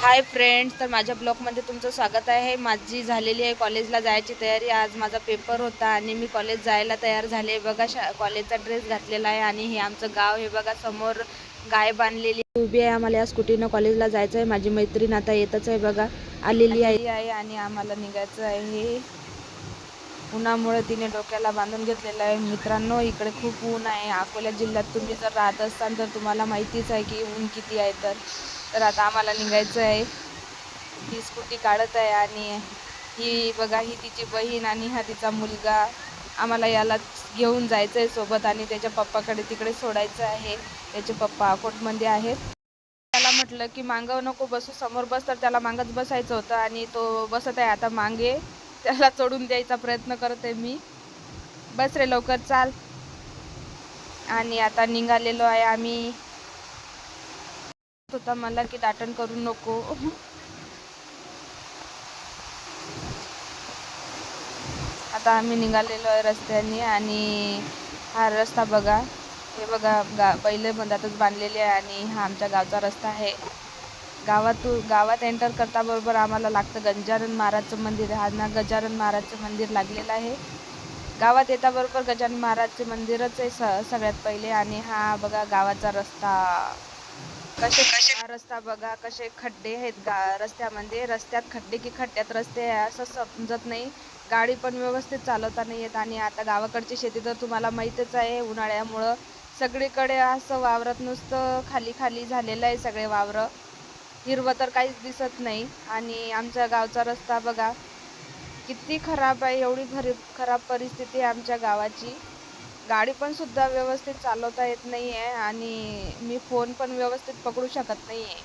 Hi friends, तर माझ्या ब्लॉगमध्ये तुमचं स्वागत आहे. माझी झालेली आहे कॉलेजला जायची तयारी. आज माझा पेपर होता आणि मी कॉलेज जायला तयार झाले. बघा कॉलेजचा ड्रेस घातलेला आहे आणि हे आमचं गाव. हे बघा समोर गाय बांधलेली उभी आहे. आम्हाला या स्कूटीनं कॉलेजला जायचं आहे. माझी मैत्रीण आता येतच आहे बघा, आलेली आहे आणि आम्हाला निघायचं आहे. उन्हामुळे तिने डोक्याला बांधून घेतलेलं आहे. मित्रांनो, इकडे खूप ऊन आहे. अकोला जिल्ह्यात तुम्ही जर राहत असाल तर तुम्हाला माहितीच आहे की ऊन किती आहे. तर आता आम्हाला निघायचं आहे. ही स्कूटी काढत आहे आणि ही बघा, ही तिची बहीण आणि हा तिचा मुलगा. आम्हाला याला घेऊन जायचं आहे सोबत आणि त्याच्या पप्पाकडे तिकडे सोडायचं आहे. त्याचे पप्पा अकोटमध्ये आहेत. त्याला म्हटलं की मागं नको बसू, समोर बस, तर त्याला मागच बसायचं होतं आणि तो बसत आहे आता मागे. त्याला चढून द्यायचा प्रयत्न करत आहे मी. बस रे लवकर चाल. आणि आता निघालेलो आहे आम्ही. होता मला की दाटण करू नको. आता आम्ही निघालेलो आहे रस्त्याने आणि हा रस्ता बघा. हे बघा, बैल मधातच बांधलेले आहे आणि हा आमच्या गावचा रस्ता आहे. गावात एंटर करता बरोबर आम्हाला लागतं गजानन महाराजचं मंदिर. हा ना गजानन महाराजचं मंदिर लागलेलं आहे. गावात येता बरोबर गजानन महाराजचे मंदिरच आहे सगळ्यात पहिले. आणि हा बघा गावाचा रस्ता. हा रस्ता बघा, कसे खड्डे आहेत रस्त्यामध्ये. रस्त्यात खड्डे की खड्ड्यात रस्ते आहे असं समजत नाही. गाडी पण व्यवस्थित चालवता नाही येत. आणि आता गावाकडची शेती तर तुम्हाला माहीतच आहे. उन्हाळ्यामुळं सगळीकडे असं वावरात नुसतं खाली खाली झालेलं आहे सगळे वावरं. हिरवं तर काहीच दिसत नाही. आणि आमच्या गावचा रस्ता बघा किती खराब आहे. एवढी खराब परिस्थिती आहे आमच्या गावाची. गाडी पण सुद्धा व्यवस्थित चालवता येत नाही आहे आणि मी फोन पण व्यवस्थित पकडू शकत नाही आहे.